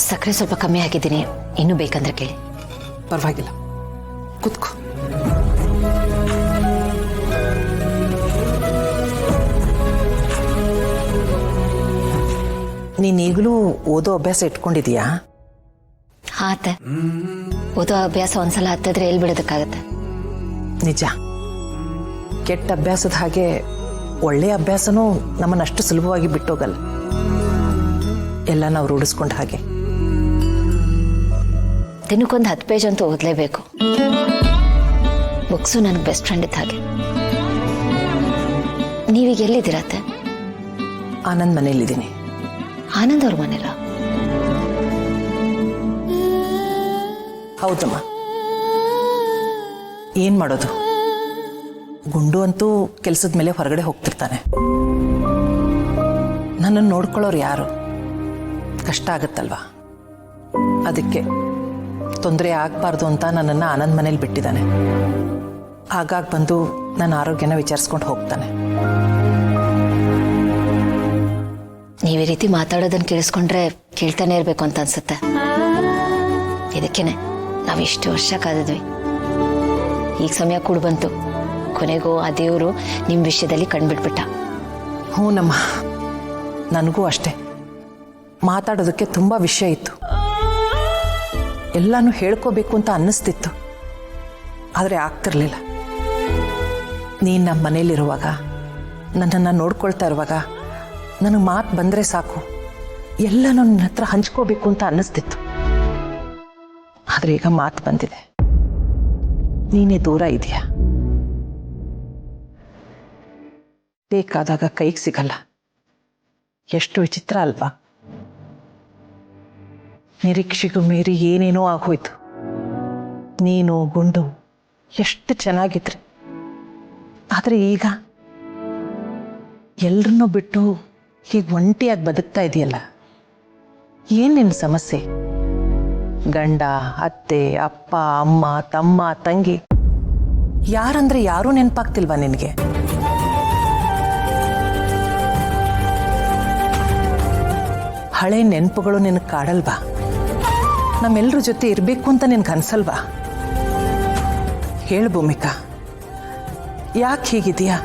ಸಕ್ಕರೆ ಸ್ವಲ್ಪ ಕಮ್ಮಿ ಹಾಕಿದ್ದೀನಿ, ಇನ್ನೂ ಬೇಕಂದ್ರೆ ಕೇಳಿ. ಪರವಾಗಿಲ್ಲ, ಕೂತ್ಕೋ. ನೀನೀಗಲೂ ಓದೋ ಅಭ್ಯಾಸ ಇಟ್ಕೊಂಡಿದೀಯಾ? ಹಾ ಅತ್ತೆ, ಓದೋ ಅಭ್ಯಾಸ ಒಂದ್ಸಲ ಹತ್ತಿದ್ರೆ ಎಲ್ಲಿ ಬಿಡೋದಕ್ಕಾಗತ್ತೆ? ನಿಜ. ಕೆಟ್ಟ ಅಭ್ಯಾಸದ ಹಾಗೆ ಒಳ್ಳೆಯ ಅಭ್ಯಾಸನೂ ನಮ್ಮನ್ನಷ್ಟು ಸುಲಭವಾಗಿ ಬಿಟ್ಟೋಗಲ್ಲ. ಎಲ್ಲ ನಾವು ರೂಢಿಸ್ಕೊಂಡ ಹಾಗೆ. ದಿನಕ್ಕೊಂದು 10 ಪೇಜ್ ಅಂತೂ ಓದಲೇಬೇಕು. ಬುಕ್ಸು ನನಗೆ ಬೆಸ್ಟ್ ಫ್ರೆಂಡ್ ಇದ್ದ ಹಾಗೆ. ನೀವೀಗ ಎಲ್ಲಿದ್ದೀರತ್ತೆ? ಆನಂದ್ ಮನೇಲಿದ್ದೀನಿ. ಆನಂದ್ ಅವ್ರ ಮನೆಲ್ಲ? ಹೌದಮ್ಮ. ಏನ್ ಮಾಡೋದು, ಗುಂಡು ಅಂತೂ ಕೆಲಸದ ಮೇಲೆ ಹೊರಗಡೆ ಹೋಗ್ತಿರ್ತಾನೆ. ನನ್ನನ್ನು ನೋಡ್ಕೊಳ್ಳೋರು ಯಾರು? ಕಷ್ಟ ಆಗುತ್ತಲ್ವಾ. ಅದಕ್ಕೆ ತೊಂದರೆ ಆಗಬಾರ್ದು ಅಂತ ನನ್ನನ್ನು ಆನಂದ್ ಮನೇಲಿ ಬಿಟ್ಟಿದ್ದಾನೆ. ಆಗಾಗ ಬಂದು ನನ್ನ ಆರೋಗ್ಯನ ವಿಚಾರಿಸ್ಕೊಂಡು ಹೋಗ್ತಾನೆ. ನೀವು ಈ ರೀತಿ ಮಾತಾಡೋದನ್ನ ಕೇಳಿಸ್ಕೊಂಡ್ರೆ ಕೇಳ್ತಾನೆ ಇರಬೇಕು ಅಂತ ಅನ್ಸುತ್ತೆ. ಇದಕ್ಕೇನೆ ನಾವು ಇಷ್ಟು ವರ್ಷ ಕಾದಿದ್ವಿ. ಈಗ ಸಮಯ ಕೂಡ ಬಂತು. ಕೊನೆಗೂ ಆ ದೇವರು ನಿಮ್ಮ ವಿಷಯದಲ್ಲಿ ಕಣ್ಬಿಟ್ಬಿಟ್ಟ. ಹ್ಞೂನಮ್ಮ, ನನಗೂ ಅಷ್ಟೇ. ಮಾತಾಡೋದಕ್ಕೆ ತುಂಬ ವಿಷಯ ಇತ್ತು. ಎಲ್ಲನೂ ಹೇಳ್ಕೋಬೇಕು ಅಂತ ಅನ್ನಿಸ್ತಿತ್ತು, ಆದರೆ ಆಗ್ತಿರ್ಲಿಲ್ಲ. ನೀನು ನಮ್ಮ ಮನೇಲಿರುವಾಗ, ನನ್ನನ್ನು ನೋಡ್ಕೊಳ್ತಾ ಇರುವಾಗ ನನಗೆ ಮಾತು ಬಂದರೆ ಸಾಕು, ಎಲ್ಲ ನನ್ನ ಹತ್ರ ಹಂಚ್ಕೋಬೇಕು ಅಂತ ಅನ್ನಿಸ್ತಿತ್ತು. ಆದರೆ ಈಗ ಮಾತು ಬಂದಿದೆ, ನೀನೇ ದೂರ ಇದೆಯಾ. ಬೇಕಾದಾಗ ಕೈಗೆ ಸಿಗಲ್ಲ. ಎಷ್ಟು ವಿಚಿತ್ರ ಅಲ್ವಾ. ನಿರೀಕ್ಷೆಗೂ ಮೀರಿ ಏನೇನೋ ಆಗೋಯ್ತು. ನೀನು ಗುಂಡು ಎಷ್ಟು ಚೆನ್ನಾಗಿದ್ರಿ. ಆದರೆ ಈಗ ಎಲ್ಲರನ್ನೂ ಬಿಟ್ಟು ಹೀಗೆ ಒಂಟಿಯಾಗಿ ಬದುಕ್ತಾ ಇದೆಯಲ್ಲ. ಏನು ನಿನ್ನ ಸಮಸ್ಯೆ? ಗಂಡ, ಅತ್ತೆ, ಅಪ್ಪ, ಅಮ್ಮ, ತಮ್ಮ, ತಂಗಿ ಯಾರಂದ್ರೆ ಯಾರೂ ನೆನಪಾಗ್ತಿಲ್ವಾ ನಿನಗೆ? ಹಳೆ ನೆನಪುಗಳು ನಿನಗೆ ಕಾಡಲ್ವಾ? ನಮ್ಮೆಲ್ಲರ ಜೊತೆ ಇರಬೇಕು ಅಂತ ನಿನಗೆ ಅನ್ಸಲ್ವಾ? ಹೇಳು ಭೂಮಿಕಾ, ಯಾಕೆ ಹೀಗಿದೆಯಾ?